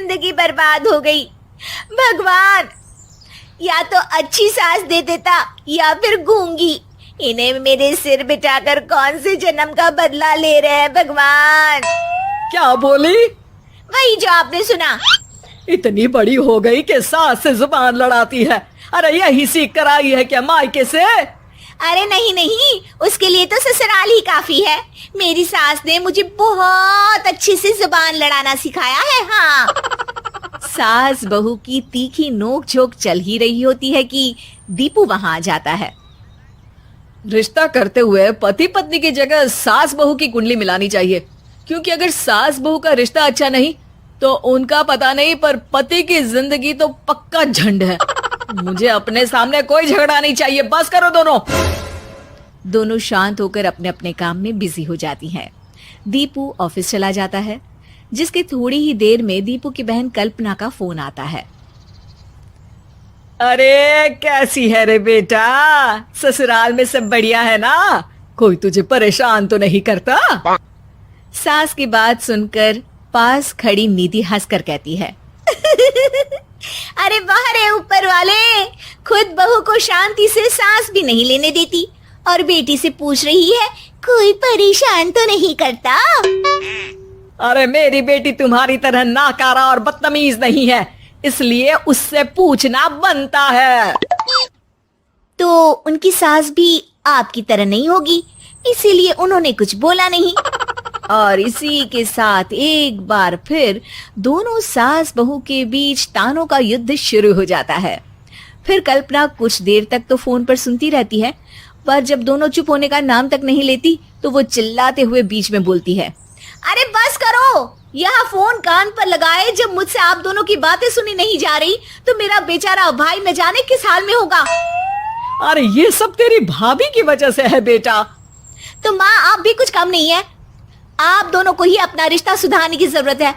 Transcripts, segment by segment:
जिंदगी बर्बाद हो गई। भगवान, या तो अच्छी सास दे देता या फिर गूंगी। इन्हें मेरे सिर बिठाकर कौन से जन्म का बदला ले रहे हैं भगवान। क्या बोली? वही जो आपने सुना। इतनी बड़ी हो गई कि सास से जुबान लड़ाती है। अरे यही सीख कर आई है क्या मायके से? अरे नहीं नहीं, उसके लिए तो ससुराल ही काफी है। मेरी सास ने मुझे बहुत अच्छे से जुबान लड़ाना सिखाया है। हाँ। सास बहू की तीखी नोक झोंक चल ही रही होती है कि दीपू वहां आ जाता है। रिश्ता करते हुए पति पत्नी की जगह सास बहू की कुंडली मिलानी चाहिए, क्योंकि अगर सास बहू का रिश्ता अच्छा नहीं तो उनका पता नहीं, पर पति की जिंदगी तो पक्का झंड है। मुझे अपने सामने कोई झगड़ा नहीं चाहिए। बस करो दोनों। दोनों शांत होकर अपने अपने काम में बिजी हो जाती हैं। दीपू ऑफिस चला जाता है, जिसके थोड़ी ही देर में दीपू की बहन कल्पना का फोन आता है। अरे कैसी है रे बेटा? ससुराल में सब बढ़िया है ना? कोई तुझे परेशान तो नहीं करता? सास की बात सुनकर पास खड़ी निधि हंसकर कहती है, अरे वाह रे ऊपर वाले, खुद बहू को शांति से सांस भी नहीं लेने देती और बेटी से पूछ रही है कोई परेशान तो नहीं करता। अरे मेरी बेटी तुम्हारी तरह नाकारा और बदतमीज नहीं है, इसलिए उससे पूछना बनता है। तो उनकी सास भी आपकी तरह नहीं होगी, इसीलिए उन्होंने कुछ बोला नहीं। और इसी के साथ एक बार फिर दोनों सास बहू के बीच तानों का युद्ध शुरू हो जाता है। फिर कल्पना कुछ देर तक तो फोन पर सुनती रहती है, पर जब दोनों चुप होने का नाम तक नहीं लेती तो वो चिल्लाते हुए बीच में बोलती है, अरे बस करो, यह फोन कान पर लगाए जब मुझसे आप दोनों की बातें सुनी नहीं जा रही तो मेरा बेचारा भाई न जाने किस हाल में होगा। अरे ये सब तेरी भाभी की वजह से है बेटा। तो माँ आप भी कुछ कम नहीं है। आप दोनों को ही अपना रिश्ता सुधारने की जरूरत है।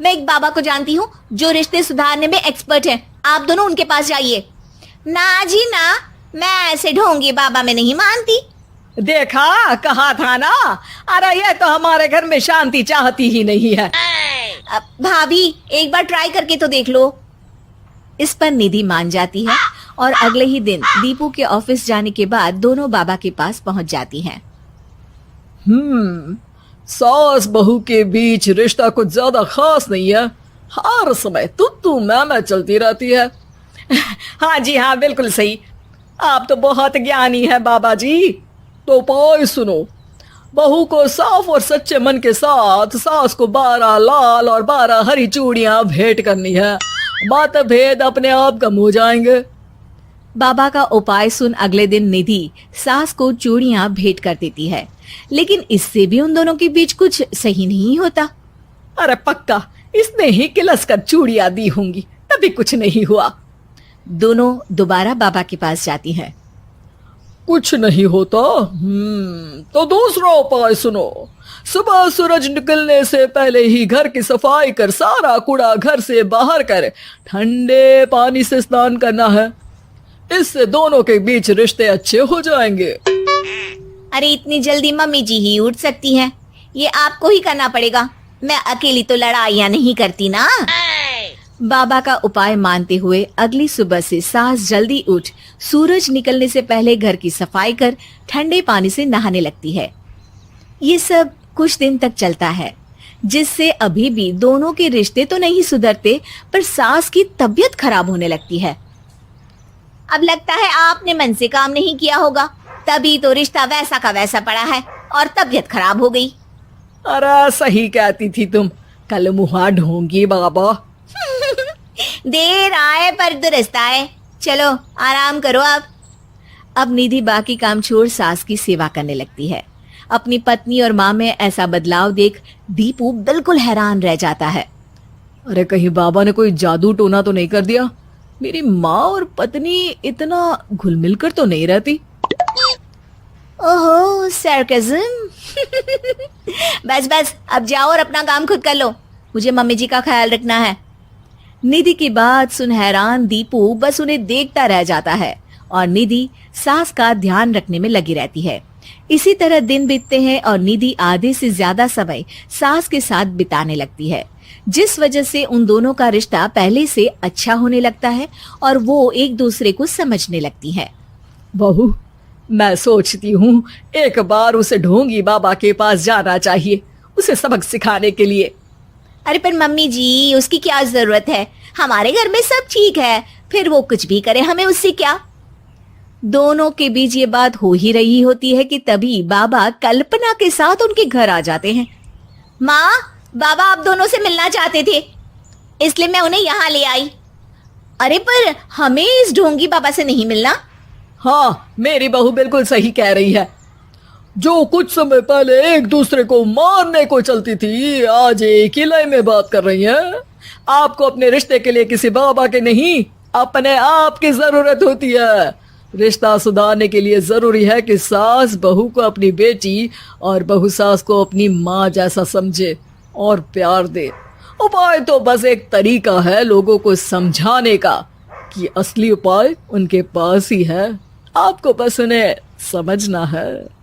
मैं एक बाबा को जानती हूँ जो रिश्ते सुधारने में एक्सपर्ट हैं। आप दोनों उनके पास जाइए। ना जी ना, मैं ऐसे ढोंगी बाबा में नहीं मानती। देखा, कहा था ना। अरे ये तो हमारे घर में शांति चाहती ही नहीं है। भाभी एक बार ट्राई करके तो देख लो। इस पर निधि मान जाती है और अगले ही दिन दीपू के ऑफिस जाने के बाद दोनों बाबा के पास पहुंच जाती हैं। सास बहू के बीच रिश्ता कुछ ज्यादा खास नहीं है। हर समय तू मैं चलती रहती है। हाँ जी हाँ, बिल्कुल सही। आप तो बहुत ज्ञानी है बाबा जी। तो उपाय सुनो। बहू को साफ और सच्चे मन के साथ सास को 12 लाल और 12 हरी चूड़ियां भेंट करनी है। मतभेद अपने आप कम हो जाएंगे। बाबा का उपाय सुन अगले दिन निधि सास को चूड़ियां भेंट कर देती है, लेकिन इससे भी उन दोनों के बीच कुछ सही नहीं होता। अरे पक्का इसने ही किलस कर चूड़ियां दी होंगी, तभी कुछ नहीं हुआ। दोनों दोबारा बाबा के पास जाती हैं। कुछ नहीं होता। तो दूसरा उपाय सुनो। सुबह सूरज निकलने से पहले ही घर की सफाई कर सारा कूड़ा घर से बाहर कर ठंडे पानी से स्नान करना है। इससे दोनों के बीच रिश्ते अच्छे हो जाएंगे। अरे इतनी जल्दी मम्मी जी ही उठ सकती हैं? ये आपको ही करना पड़ेगा। मैं अकेली तो लड़ाइयाँ नहीं करती ना। बाबा का उपाय मानते हुए अगली सुबह से सास जल्दी उठ सूरज निकलने से पहले घर की सफाई कर ठंडे पानी से नहाने लगती है। ये सब कुछ दिन तक चलता है, जिससे अभी भी दोनों के रिश्ते तो नहीं सुधरते, पर सास की तबीयत खराब होने लगती है। अब लगता है आपने मन से काम नहीं किया होगा, तभी तो रिश्ता वैसा का वैसा पड़ा है और तबीयत खराब हो गई। अरे सही कहती थी तुम। कल मुहा ढोंगी बाबा। देर आए पर दुरुस्त आए। चलो आराम करो अब निधि बाकी काम छोड़ सास की सेवा करने लगती है। अपनी पत्नी और माँ में ऐसा बदलाव देख दीपू बिल्कुल हैरान रह जाता है। अरे कहीं बाबा ने कोई जादू टोना तो नहीं कर दिया? मेरी माँ और पत्नी इतना घुल मिल कर तो नहीं रहती। ओहो सरकाज़म। बस बस अब जाओ और अपना काम खुद कर लो, मुझे मम्मी जी का ख्याल रखना है। निधि की बात सुन हैरान दीपू बस उन्हें देखता रह जाता है और निधि सास का ध्यान रखने में लगी रहती है। इसी तरह दिन बीतते हैं और निधि आधे से ज्यादा समय सास के साथ बिताने लगती है। जिस वजह से उन दोनों का रिश्ता पहले से अच्छा होने लगता है और वो एक दूसरे को समझने लगती है। बहू, मैं सोचती हूँ एक बार उसे ढोंगी बाबा के पास जाना चाहिए, उसे सबक सिखाने के लिए। अरे पर मम्मी जी, उसकी क्या जरूरत है? हमारे घर में सब ठीक है, फिर वो कुछ भी करे, हमें उससे क्या। दोनों के बीच ये बात हो ही रही होती है कि तभी बाबा कल्पना के साथ उनके घर आ जाते हैं। माँ, बाबा आप दोनों से मिलना चाहते थे, इसलिए मैं उन्हें यहाँ ले आई। अरे पर हमें इस ढोंगी बाबा से नहीं मिलना। हाँ, मेरी बहू बिल्कुल सही कह रही है। जो कुछ समय पहले एक दूसरे को मारने को चलती थी, आज एक ही लय में बात कर रही है। आपको अपने रिश्ते के लिए किसी बाबा के नहीं, अपने आप की जरूरत होती है। रिश्ता सुधारने के लिए जरूरी है कि सास बहू को अपनी बेटी और बहू सास को अपनी माँ जैसा समझे और प्यार दे। उपाय तो बस एक तरीका है लोगों को समझाने का कि असली उपाय उनके पास ही है, आपको बस उन्हें समझना है।